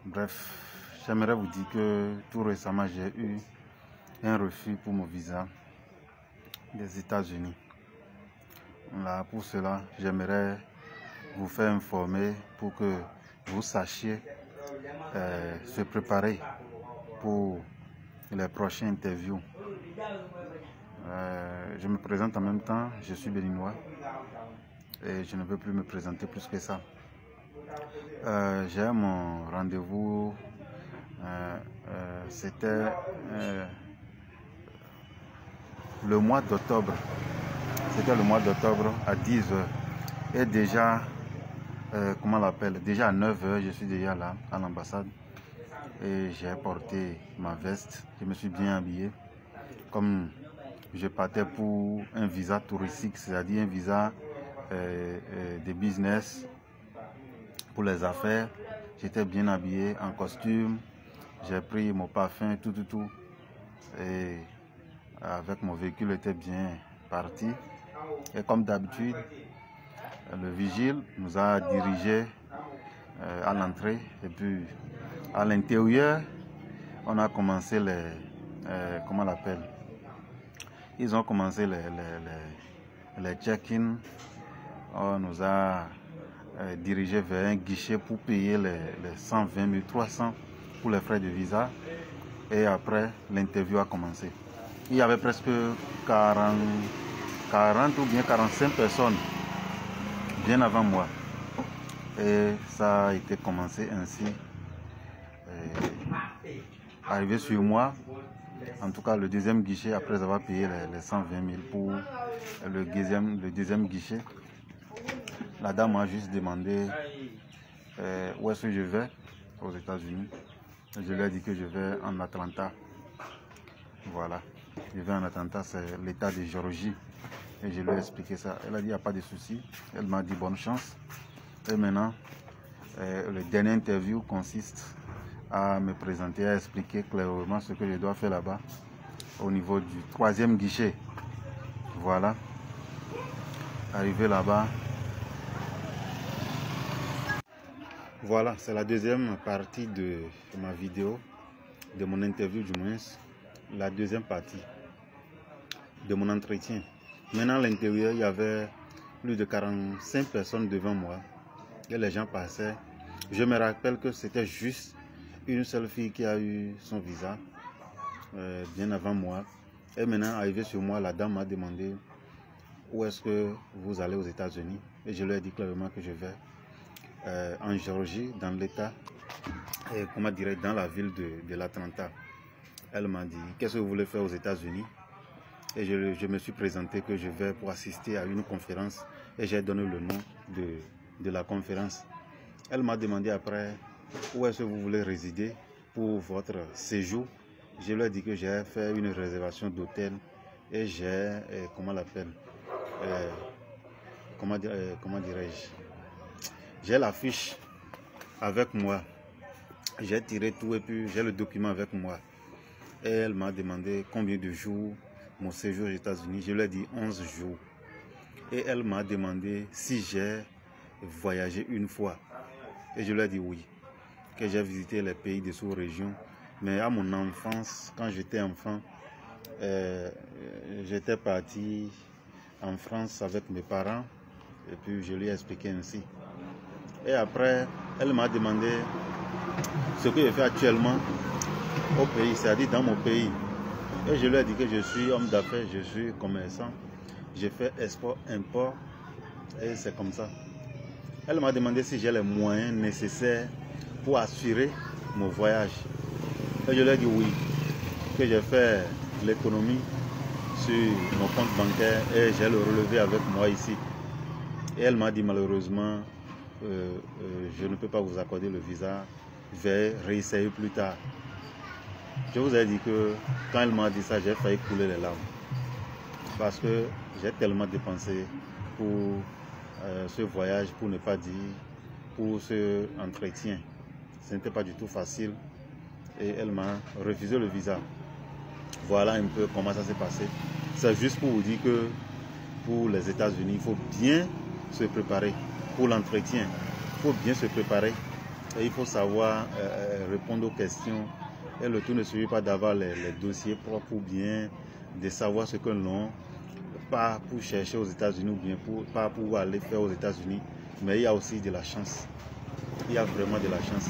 Bref, j'aimerais vous dire que tout récemment, j'ai eu un refus pour mon visa des États-Unis. Là, pour cela, j'aimerais vous faire informer pour que vous sachiez se préparer pour les prochaines interviews. Je me présente en même temps, je suis béninois et je ne veux plus me présenter plus que ça. J'ai mon rendez-vous, c'était le mois d'octobre. C'était le mois d'octobre à 10 h. Et déjà, comment on l'appelle? Déjà à 9 h, je suis déjà là à l'ambassade. Et j'ai porté ma veste. Je me suis bien habillé. Comme je partais pour un visa touristique, c'est-à-dire un visa de business pour les affaires. J'étais bien habillé en costume. J'ai pris mon parfum, tout. Et avec mon véhicule était bien parti. Et comme d'habitude, le vigile nous a dirigés à l'entrée. Et puis à l'intérieur, on a commencé les... comment on l'appelle? Ils ont commencé les check-in. On nous a dirigés vers un guichet pour payer les 120 300 pour les frais de visa. Et après, l'interview a commencé. Il y avait presque 40 ou bien 45 personnes bien avant moi. Et ça a été commencé ainsi. Arrivé sur moi, en tout cas le deuxième guichet, après avoir payé les 120 000 pour le deuxième guichet, la dame m'a juste demandé où est-ce que je vais aux États-Unis. Je lui ai dit que je vais en Atlanta. Voilà, je vais en Atlanta, c'est l'état de Géorgie. Et je lui ai expliqué ça. Elle a dit il n'y a pas de souci. Elle m'a dit bonne chance. Et maintenant, le dernier interview consiste à me présenter, à expliquer clairement ce que je dois faire là-bas au niveau du troisième guichet. Voilà. Arrivé là-bas. Voilà, c'est la deuxième partie de ma vidéo, de mon interview du moins, la deuxième partie de mon entretien. Maintenant, à l'intérieur, il y avait plus de 45 personnes devant moi et les gens passaient. Je me rappelle que c'était juste une seule fille qui a eu son visa bien avant moi. Et maintenant, arrivé sur moi, la dame m'a demandé où est-ce que vous allez aux États-Unis. Et je lui ai dit clairement que je vais en Géorgie, dans l'État, comment dirais-je, dans la ville de l'Atlanta. Elle m'a dit, qu'est-ce que vous voulez faire aux États-Unis? Et je me suis présenté que je vais pour assister à une conférence et j'ai donné le nom de la conférence. Elle m'a demandé après où est-ce que vous voulez résider pour votre séjour. Je lui ai dit que j'ai fait une réservation d'hôtel et j'ai, comment l'appelle, comment dirais-je, j'ai la fiche avec moi. J'ai tiré tout et puis j'ai le document avec moi. Et elle m'a demandé combien de jours mon séjour aux États-Unis. Je lui ai dit 11 jours. Et elle m'a demandé si j'ai voyagé une fois. Et je lui ai dit oui, que j'ai visité les pays de sous-région. Mais à mon enfance, quand j'étais enfant, j'étais parti en France avec mes parents. Et puis je lui ai expliqué ainsi. Et après, elle m'a demandé ce que je fais actuellement au pays, c'est-à-dire dans mon pays. Et je lui ai dit que je suis homme d'affaires, je suis commerçant, je fais export-import et c'est comme ça. Elle m'a demandé si j'ai les moyens nécessaires pour assurer mon voyage. Et je lui ai dit oui, que j'ai fait l'économie sur mon compte bancaire et j'ai le relevé avec moi ici. Et elle m'a dit malheureusement, je ne peux pas vous accorder le visa, je vais réessayer plus tard. Je vous ai dit que quand elle m'a dit ça, j'ai failli couler les larmes. Parce que j'ai tellement dépensé pour ce voyage, pour ne pas dire pour ce entretien. Ce n'était pas du tout facile. Et elle m'a refusé le visa. Voilà un peu comment ça s'est passé. C'est juste pour vous dire que pour les États-Unis, il faut bien se préparer pour l'entretien. Il faut bien se préparer. Et il faut savoir répondre aux questions. Et le tout ne suffit pas d'avoir les dossiers propres ou bien de savoir ce que l'on, pas pour chercher aux États-Unis ou bien pas pour aller faire aux États-Unis, mais il y a aussi de la chance. Il y a vraiment de la chance.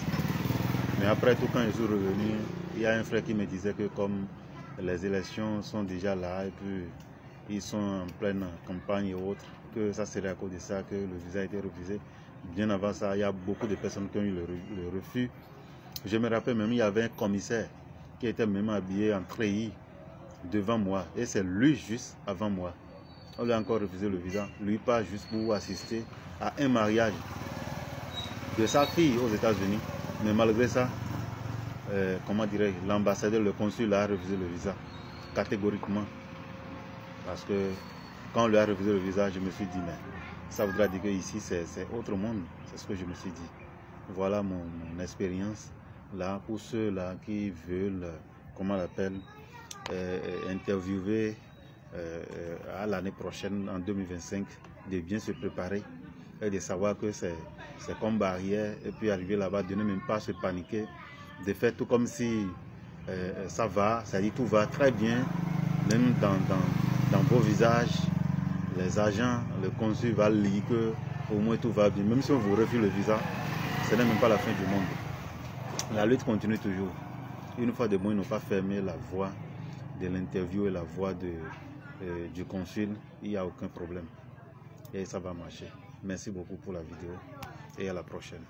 Mais après tout, quand je suis revenu, il y a un frère qui me disait que comme les élections sont déjà là et puis ils sont en pleine campagne et autres, que ça serait à cause de ça que le visa a été refusé. Bien avant ça, il y a beaucoup de personnes qui ont eu le refus. Je me rappelle même, il y avait un commissaire qui était même habillé en treillis devant moi. Et c'est lui juste avant moi. On lui a encore refusé le visa. Lui pas juste pour assister à un mariage de sa fille aux États-Unis. Mais malgré ça, comment dirais-je, l'ambassadeur, le consul a refusé le visa catégoriquement. Parce que quand on lui a refusé le visa, je me suis dit, mais ça voudra dire qu'ici c'est autre monde. C'est ce que je me suis dit. Voilà mon expérience là pour ceux-là qui veulent, comment on l'appelle, interviewer à l'année prochaine, en 2025, de bien se préparer et de savoir que c'est comme barrière et puis arriver là-bas, de ne même pas se paniquer, de faire tout comme si ça va, c'est-à-dire tout va très bien, même dans vos visages, les agents, le consul va lire que au moins tout va bien, même si on vous refuse le visa, ce n'est même pas la fin du monde. La lutte continue toujours. Une fois de bon, ils n'ont pas fermé la voie de l'interview et la voie du consul, il n'y a aucun problème. Et ça va marcher. Merci beaucoup pour la vidéo et à la prochaine.